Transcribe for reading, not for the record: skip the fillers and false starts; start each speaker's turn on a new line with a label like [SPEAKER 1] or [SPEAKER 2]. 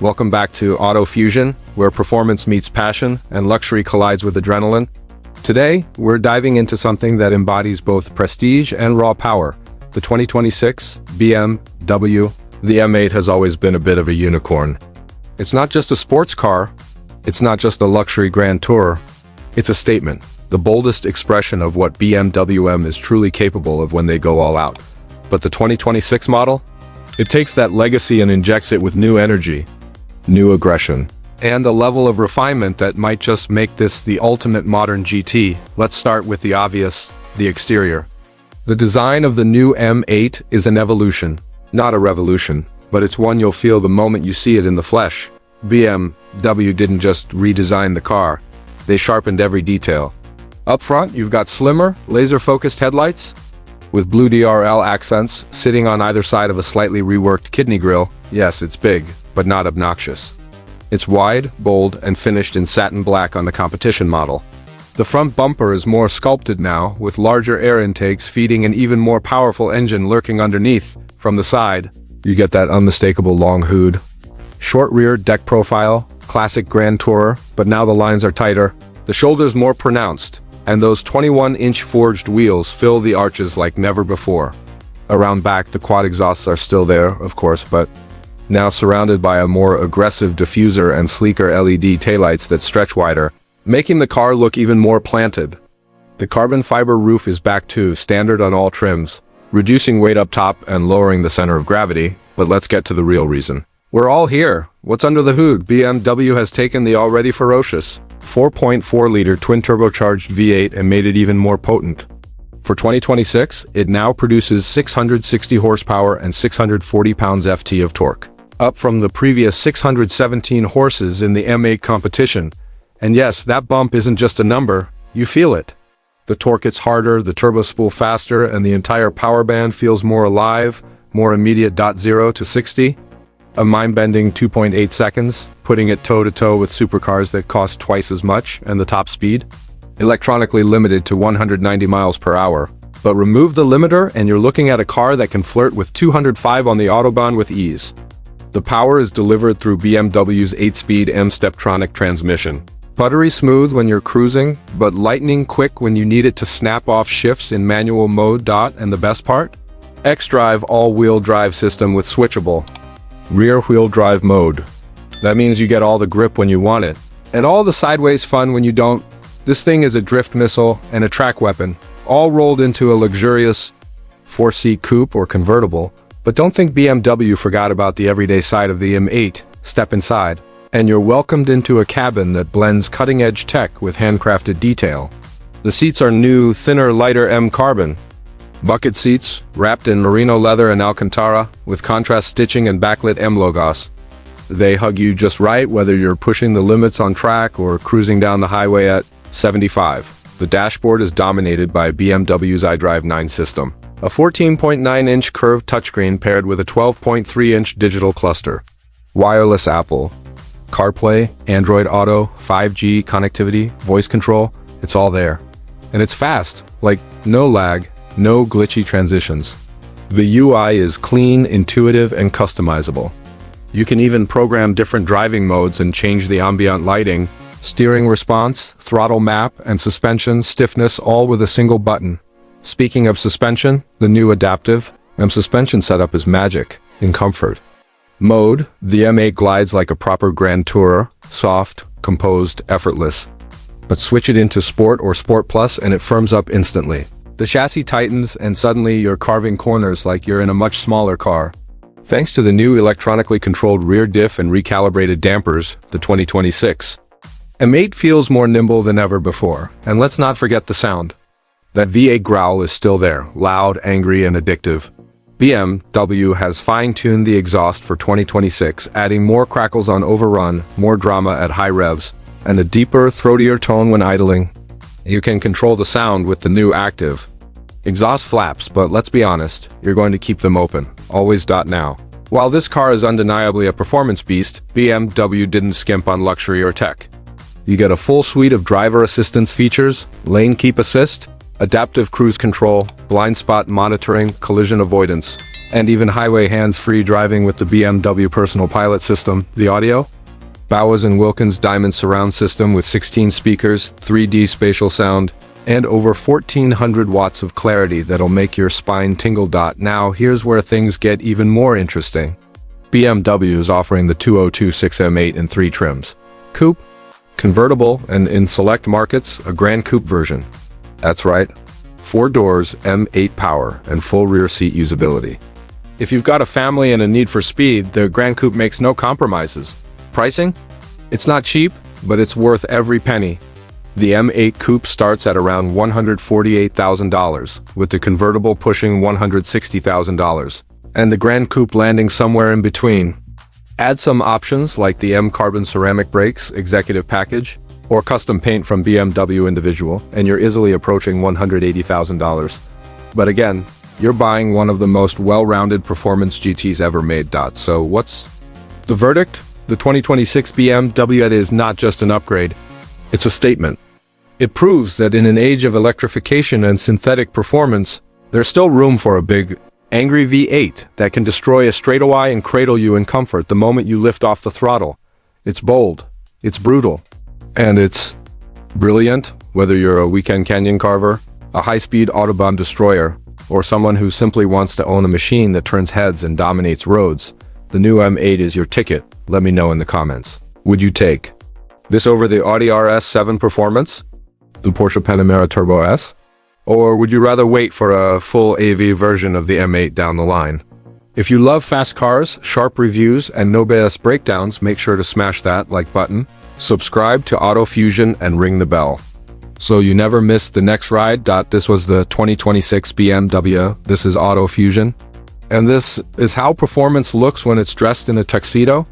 [SPEAKER 1] Welcome back to Auto Fusion, where performance meets passion and luxury collides with adrenaline. Today, we're diving into something that embodies both prestige and raw power, the 2026 BMW. The M8 has always been a bit of a unicorn. It's not just a sports car, it's not just a luxury grand tour, it's a statement, the boldest expression of what BMW M is truly capable of when they go all out. But the 2026 model? It takes that legacy and injects it with new energy, new aggression, and a level of refinement that might just make this the ultimate modern GT. Let's start with the obvious, the exterior. The design of the new M8 is an evolution, not a revolution, but it's one you'll feel the moment you see it in the flesh. BMW didn't just redesign the car, they sharpened every detail. Up front, you've got slimmer, laser-focused headlights, with blue DRL accents sitting on either side of a slightly reworked kidney grille. Yes, it's big, but not obnoxious. It's wide, bold, and finished in satin black on the competition model. The front bumper is more sculpted now, with larger air intakes feeding an even more powerful engine lurking underneath. From the side, you get that unmistakable long hood. Short rear deck profile, classic Grand Tourer, but now the lines are tighter, the shoulders more pronounced, and those 21-inch forged wheels fill the arches like never before. Around back, the quad exhausts are still there, of course, but now surrounded by a more aggressive diffuser and sleeker LED taillights that stretch wider, making the car look even more planted. The carbon fiber roof is back too, standard on all trims, reducing weight up top and lowering the center of gravity. But let's get to the real reason. We're all here. What's under the hood? BMW has taken the already ferocious 4.4-liter twin-turbocharged V8 and made it even more potent. For 2026, it now produces 660 horsepower and 640 pounds-ft of torque, up from the previous 617 horses in the M8 competition. And yes, that bump isn't just a number, you feel it. The torque hits harder, the turbo spool faster, and the entire power band feels more alive, more immediate. 0 to 60. A mind-bending 2.8 seconds, putting it toe-to-toe with supercars that cost twice as much, and the top speed? Electronically limited to 190 miles per hour. But remove the limiter and you're looking at a car that can flirt with 205 on the Autobahn with ease. The power is delivered through BMW's 8-speed M Steptronic transmission. Buttery smooth when you're cruising, but lightning quick when you need it to snap off shifts in manual mode. And the best part? xDrive all-wheel drive system with switchable rear-wheel drive mode. That means you get all the grip when you want it, and all the sideways fun when you don't. This thing is a drift missile and a track weapon, all rolled into a luxurious 4-seat coupe or convertible. But don't think BMW forgot about the everyday side of the M8. Step inside, and you're welcomed into a cabin that blends cutting-edge tech with handcrafted detail. The seats are new, thinner, lighter M carbon. Bucket seats, wrapped in merino leather and Alcantara, with contrast stitching and backlit M logos. They hug you just right, whether you're pushing the limits on track or cruising down the highway at 75. The dashboard is dominated by BMW's iDrive 9 system, a 14.9-inch curved touchscreen paired with a 12.3-inch digital cluster. Wireless Apple CarPlay, Android Auto, 5G connectivity, voice control, it's all there. And it's fast, like no lag, no glitchy transitions. The UI is clean, intuitive, and customizable. You can even program different driving modes and change the ambient lighting, steering response, throttle map, and suspension stiffness all with a single button. Speaking of suspension, the new adaptive M suspension setup is magic in comfort. Mode, the M8 glides like a proper Grand Tourer, soft, composed, effortless. But switch it into Sport or Sport Plus and it firms up instantly. The chassis tightens and suddenly you're carving corners like you're in a much smaller car. Thanks to the new electronically controlled rear diff and recalibrated dampers, the 2026 M8 feels more nimble than ever before. And let's not forget the sound. That V8 growl is still there, loud, angry, and addictive. BMW has fine-tuned the exhaust for 2026, adding more crackles on overrun, more drama at high revs, and a deeper, throatier tone when idling. You can control the sound with the new active exhaust flaps, but let's be honest, you're going to keep them open, always. Now, while this car is undeniably a performance beast, BMW didn't skimp on luxury or tech. You get a full suite of driver assistance features, lane keep assist, adaptive cruise control, blind spot monitoring, collision avoidance, and even highway hands-free driving with the BMW personal pilot system. The audio? Bowers & Wilkins Diamond surround system with 16 speakers, 3D spatial sound, and over 1400 watts of clarity that'll make your spine tingle. Now, here's where things get even more interesting. BMW is offering the 2026 M8 in 3 trims. Coupe, convertible, and in select markets, a Grand Coupe version. That's right, 4 doors, M8 power, and full rear seat usability. If you've got a family and a need for speed, the Grand Coupe makes no compromises. Pricing? It's not cheap, but it's worth every penny. The M8 Coupe starts at around $148,000, with the convertible pushing $160,000, and the Grand Coupe landing somewhere in between. Add some options like the M carbon ceramic brakes, executive package, or custom paint from BMW individual, and you're easily approaching $180,000. But again, you're buying one of the most well-rounded performance GTs ever made. So what's the verdict? The 2026 BMW M8 is not just an upgrade, it's a statement. It proves that in an age of electrification and synthetic performance, there's still room for a big, angry V8 that can destroy a straightaway and cradle you in comfort the moment you lift off the throttle. It's bold, it's brutal, and it's brilliant, whether you're a weekend canyon carver, a high-speed Autobahn destroyer, or someone who simply wants to own a machine that turns heads and dominates roads. The new M8 is your ticket. Let me know in the comments. Would you take this over the Audi RS7 Performance, the Porsche Panamera Turbo S? Or would you rather wait for a full AV version of the M8 down the line? If you love fast cars, sharp reviews, and no BS breakdowns, make sure to smash that like button, subscribe to Auto Fusion, and ring the bell, so you never miss the next ride. This was the 2026 BMW. This is Auto Fusion. And this is how performance looks when it's dressed in a tuxedo.